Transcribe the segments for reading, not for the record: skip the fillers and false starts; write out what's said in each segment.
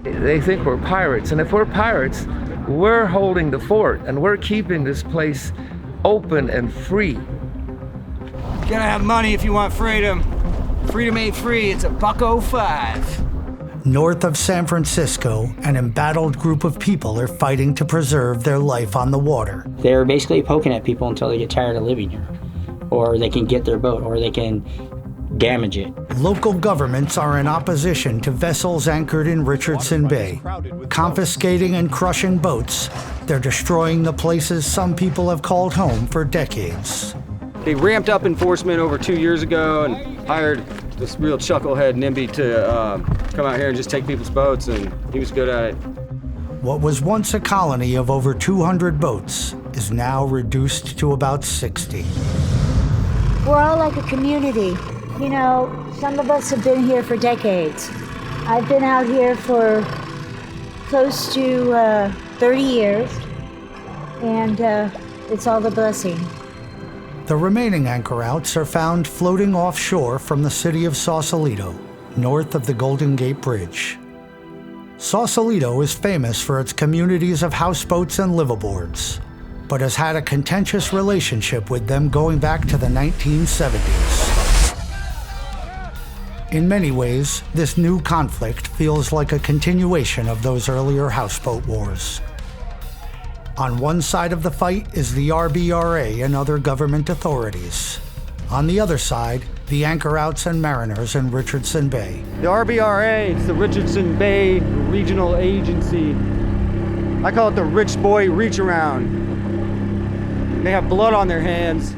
They think we're pirates, and if we're pirates, we're holding the fort, and we're keeping this place open and free. You gotta have money if you want freedom. Freedom ain't free, it's $1.05. North of San Francisco, an embattled group of people are fighting to preserve their life on the water. They're basically poking at people until they get tired of living here, or they can get their boat, or they can damage it. Local governments are in opposition to vessels anchored in Richardson Bay. Confiscating and crushing boats, they're destroying the places some people have called home for decades. They ramped up enforcement over 2 years ago and hired this real chucklehead NIMBY to come out here and just take people's boats, and he was good at it. What was once a colony of over 200 boats is now reduced to about 60. We're all like a community. You know, some of us have been here for decades. I've been out here for close to 30 years, and it's all the blessing. The remaining anchorouts are found floating offshore from the city of Sausalito, north of the Golden Gate Bridge. Sausalito is famous for its communities of houseboats and liveaboards, but has had a contentious relationship with them going back to the 1970s. In many ways, this new conflict feels like a continuation of those earlier houseboat wars. On one side of the fight is the RBRA and other government authorities. On the other side, the anchorouts and mariners in Richardson Bay. The RBRA, it's the Richardson Bay Regional Agency. I call it the rich boy reach around. They have blood on their hands.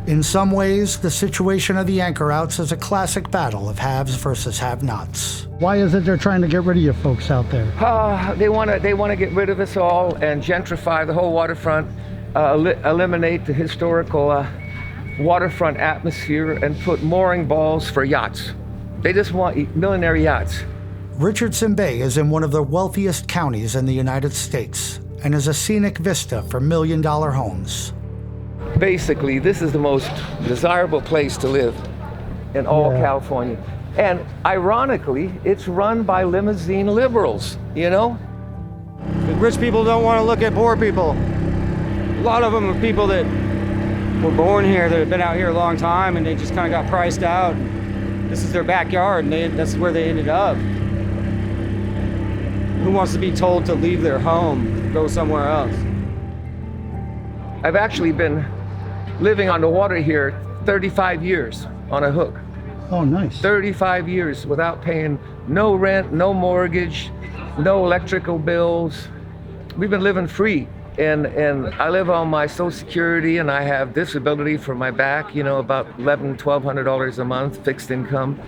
In some ways, the situation of the anchorouts is a classic battle of haves versus have-nots. Why is it they're trying to get rid of you folks out there? They want to get rid of us all and gentrify the whole waterfront, eliminate the historical waterfront atmosphere, and put mooring balls for yachts. They just want millionaire yachts. Richardson Bay is in one of the wealthiest counties in the United States and is a scenic vista for million-dollar homes. Basically, this is the most desirable place to live in all California. And ironically, it's run by limousine liberals, you know? The rich people don't want to look at poor people. A lot of them are people that were born here, that have been out here a long time, and they just kind of got priced out. This is their backyard, and that's where they ended up. Who wants to be told to leave their home, go somewhere else? I've actually been living on the water here 35 years on a hook. Oh, nice. 35 years without paying no rent, no mortgage, no electrical bills. We've been living free. And I live on my Social Security, and I have disability for my back, you know, about $1,200 a month, fixed income.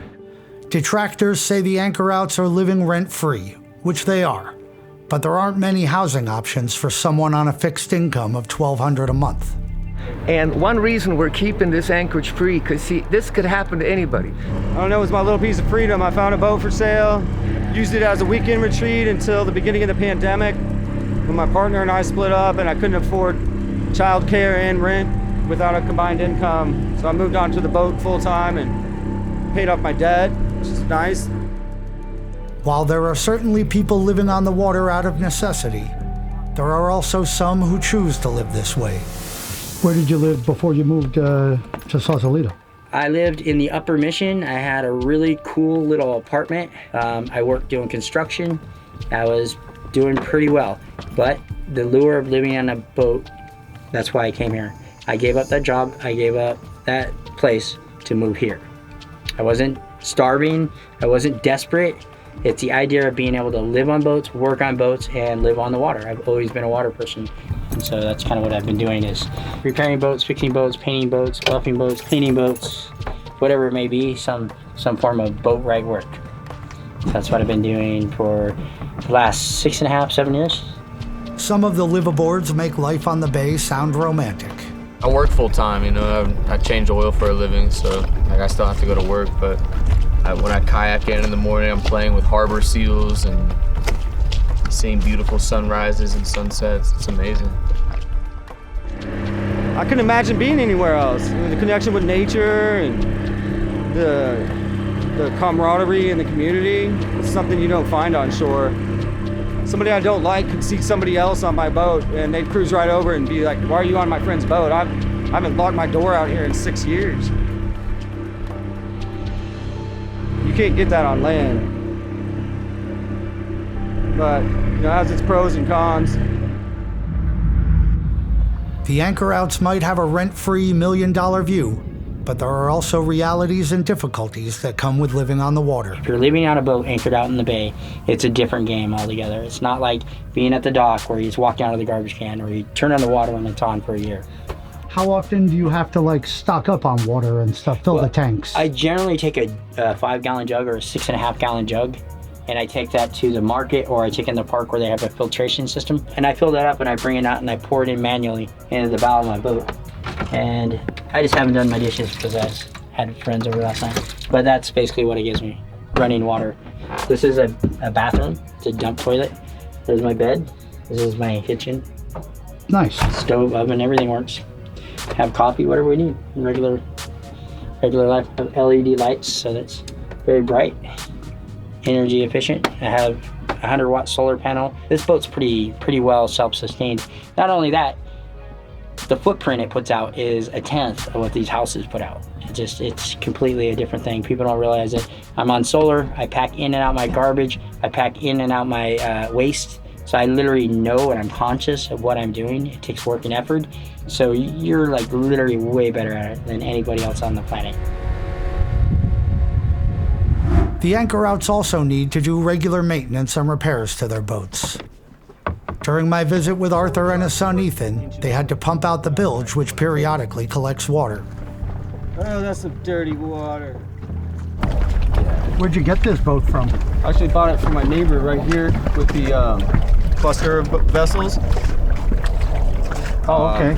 Detractors say the anchorouts are living rent-free, which they are. But there aren't many housing options for someone on a fixed income of $1,200 a month. And one reason we're keeping this anchorage free, because see, this could happen to anybody. I don't know, it was my little piece of freedom. I found a boat for sale, used it as a weekend retreat until the beginning of the pandemic, when my partner and I split up and I couldn't afford childcare and rent without a combined income. So I moved on to the boat full time and paid off my debt, which is nice. While there are certainly people living on the water out of necessity, there are also some who choose to live this way. Where did you live before you moved to Sausalito? I lived in the Upper Mission. I had a really cool little apartment. I worked doing construction. I was doing pretty well, but the lure of living on a boat, that's why I came here. I gave up that job. I gave up that place to move here. I wasn't starving. I wasn't desperate. It's the idea of being able to live on boats, work on boats, and live on the water. I've always been a water person. And so that's kind of what I've been doing, is repairing boats, fixing boats, painting boats, buffing boats, cleaning boats, whatever it may be, some form of boat right work. That's what I've been doing for the last 6.5, 7 years. Some of the liveaboards make life on the bay sound romantic. I work full time, you know, I change oil for a living, so like I still have to go to work, but when I kayak in the morning, I'm playing with harbor seals and seeing beautiful sunrises and sunsets. It's amazing. I couldn't imagine being anywhere else. The connection with nature and the the camaraderie in the community. It's something you don't find on shore. Somebody I don't like could see somebody else on my boat and they'd cruise right over and be like, why are you on my friend's boat? I haven't locked my door out here in 6 years. You can't get that on land. But, you know, it has its pros and cons. The anchorouts might have a rent-free $1 million view, but there are also realities and difficulties that come with living on the water. If you're living on a boat anchored out in the bay, it's a different game altogether. It's not like being at the dock where you just walk down to the garbage can or you turn on the water when it's on for a year. How often do you have to like stock up on water and stuff, fill the tanks? I generally take a 5-gallon jug or a 6.5-gallon jug, and I take that to the market or I take it in the park where they have a filtration system. And I fill that up and I bring it out and I pour it in manually into the bow of my boat. And I just haven't done my dishes because I had friends over last night. But that's basically what it gives me, running water. This is a bathroom, it's a dump toilet. There's my bed, this is my kitchen. Nice. Stove, oven, everything works. Have coffee, whatever we need. Regular life. Have LED lights, so that's very bright, energy efficient. I have a 100-watt solar panel. This boat's pretty well self-sustained. Not only that, the footprint it puts out is 1/10 of what these houses put out. It's completely a different thing. People don't realize it. I'm on solar. I pack in and out my garbage. I pack in and out my waste. So I literally know and I'm conscious of what I'm doing. It takes work and effort. So you're like literally way better at it than anybody else on the planet. The anchorouts also need to do regular maintenance and repairs to their boats. During my visit with Arthur and his son Ethan, they had to pump out the bilge, which periodically collects water. Oh, that's some dirty water. Where'd you get this boat from? I actually bought it from my neighbor right here with the cluster of vessels. Oh, okay.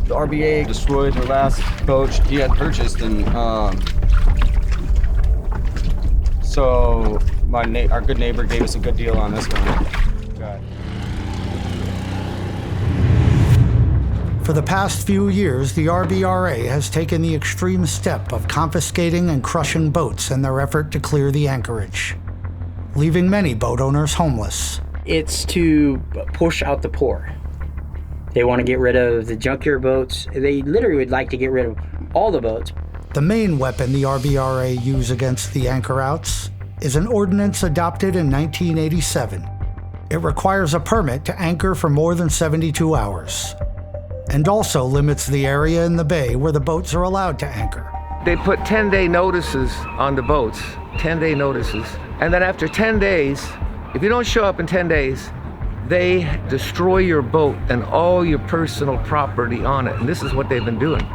The RBA destroyed the last boat he had purchased, and so our good neighbor gave us a good deal on this one. God. For the past few years, the RBRA has taken the extreme step of confiscating and crushing boats in their effort to clear the anchorage, leaving many boat owners homeless. It's to push out the poor. They want to get rid of the junkyard boats. They literally would like to get rid of all the boats. The main weapon the RBRA use against the anchorouts is an ordinance adopted in 1987. It requires a permit to anchor for more than 72 hours, and also limits the area in the bay where the boats are allowed to anchor. They put 10-day notices on the boats, 10-day notices. And then after 10 days, if you don't show up in 10 days, they destroy your boat and all your personal property on it. And this is what they've been doing.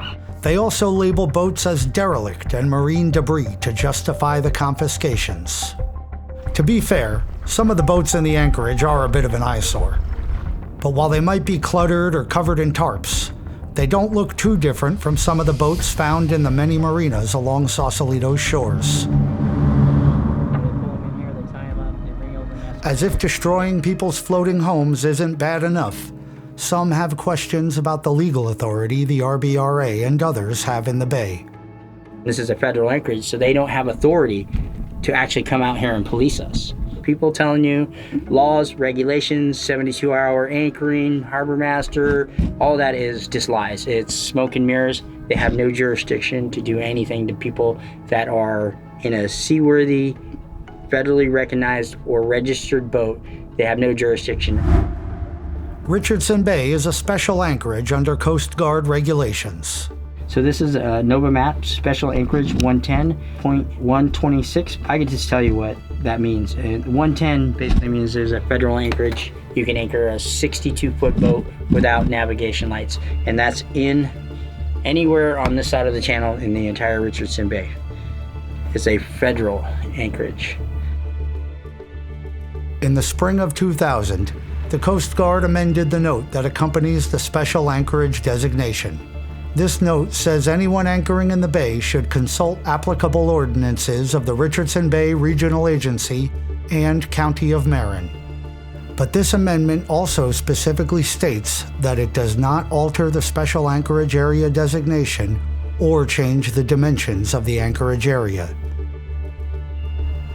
They also label boats as derelict and marine debris to justify the confiscations. To be fair, some of the boats in the anchorage are a bit of an eyesore. But while they might be cluttered or covered in tarps, they don't look too different from some of the boats found in the many marinas along Sausalito's shores. As if destroying people's floating homes isn't bad enough, some have questions about the legal authority the RBRA and others have in the bay. This is a federal anchorage, so they don't have authority to actually come out here and police us. People telling you laws, regulations, 72-hour anchoring, harbor master, all that is just lies. It's smoke and mirrors. They have no jurisdiction to do anything to people that are in a seaworthy, federally recognized or registered boat. They have no jurisdiction. Richardson Bay is a special anchorage under Coast Guard regulations. So this is a Nova Map Special Anchorage 110.126. I can just tell you what that means. 110 basically means there's a federal anchorage. You can anchor a 62-foot boat without navigation lights. And that's in anywhere on this side of the channel in the entire Richardson Bay. It's a federal anchorage. In the spring of 2000, the Coast Guard amended the note that accompanies the special anchorage designation. This note says anyone anchoring in the bay should consult applicable ordinances of the Richardson Bay Regional Agency and County of Marin. But this amendment also specifically states that it does not alter the special anchorage area designation or change the dimensions of the anchorage area.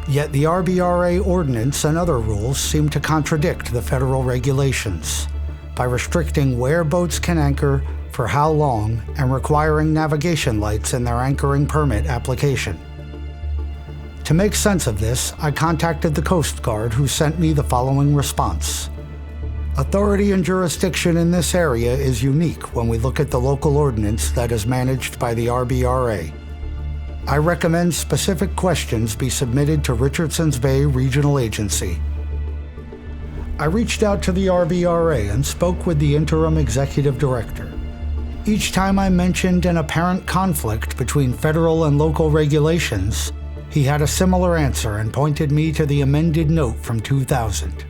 Yet the RBRA ordinance and other rules seem to contradict the federal regulations by restricting where boats can anchor, for how long, and requiring navigation lights in their anchoring permit application. To make sense of this, I contacted the Coast Guard, who sent me the following response. Authority and jurisdiction in this area is unique when we look at the local ordinance that is managed by the RBRA. I recommend specific questions be submitted to Richardson's Bay Regional Agency. I reached out to the RBRA and spoke with the interim executive director. Each time I mentioned an apparent conflict between federal and local regulations, he had a similar answer and pointed me to the amended note from 2000.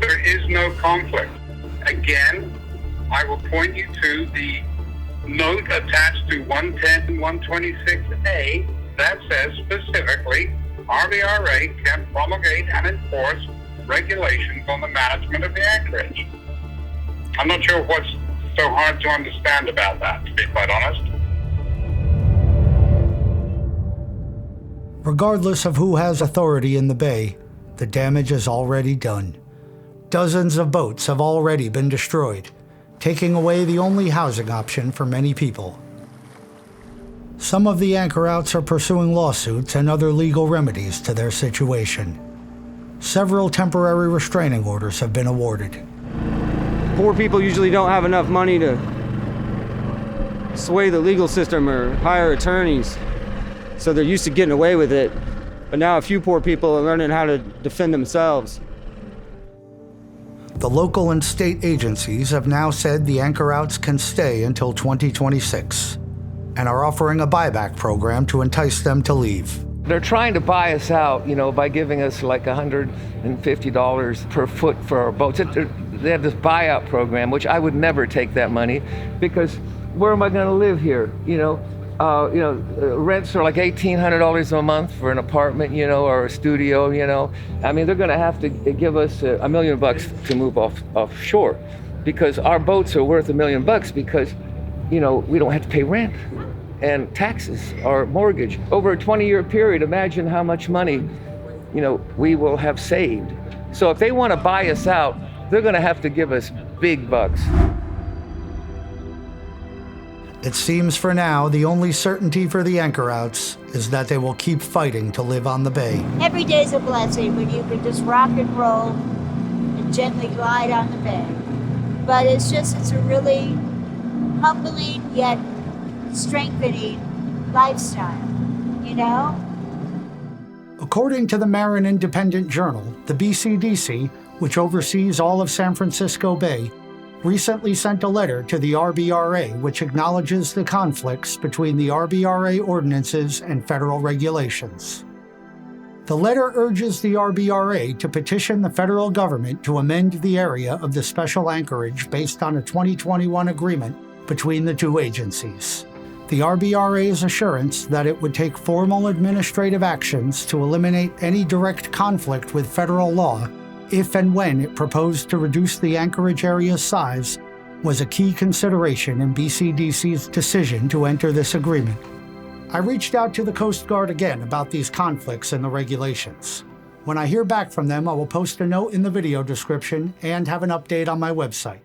There is no conflict. Again, I will point you to the note attached to 110 and 126A that says specifically, RBRA can promulgate and enforce regulations on the management of the anchorage. I'm not sure what's so hard to understand about that, to be quite honest. Regardless of who has authority in the bay, the damage is already done. Dozens of boats have already been destroyed, taking away the only housing option for many people. Some of the anchorouts are pursuing lawsuits and other legal remedies to their situation. Several temporary restraining orders have been awarded. Poor people usually don't have enough money to sway the legal system or hire attorneys, so they're used to getting away with it. But now a few poor people are learning how to defend themselves. The local and state agencies have now said the anchorouts can stay until 2026 and are offering a buyback program to entice them to leave. They're trying to buy us out, by giving us like $150 per foot for our boats. They have this buyout program, which I would never take that money, because where am I going to live here? Rents are like $1,800 a month for an apartment, or a studio, I mean, they're going to have to give us $1 million to move offshore, because our boats are worth $1 million because, we don't have to pay rent and taxes or mortgage. Over a 20-year period, imagine how much money, we will have saved. So if they want to buy us out, they're going to have to give us big bucks. It seems for now, the only certainty for the anchorouts is that they will keep fighting to live on the bay. Every day's a blessing when you can just rock and roll and gently glide on the bay. But it's a really humbling yet strengthening lifestyle, According to the Marin Independent Journal, the BCDC, which oversees all of San Francisco Bay, recently sent a letter to the RBRA which acknowledges the conflicts between the RBRA ordinances and federal regulations. The letter urges the RBRA to petition the federal government to amend the area of the special anchorage based on a 2021 agreement between the two agencies. The RBRA's assurance that it would take formal administrative actions to eliminate any direct conflict with federal law if and when it proposed to reduce the anchorage area's size was a key consideration in BCDC's decision to enter this agreement. I reached out to the Coast Guard again about these conflicts in the regulations. When I hear back from them, I will post a note in the video description and have an update on my website.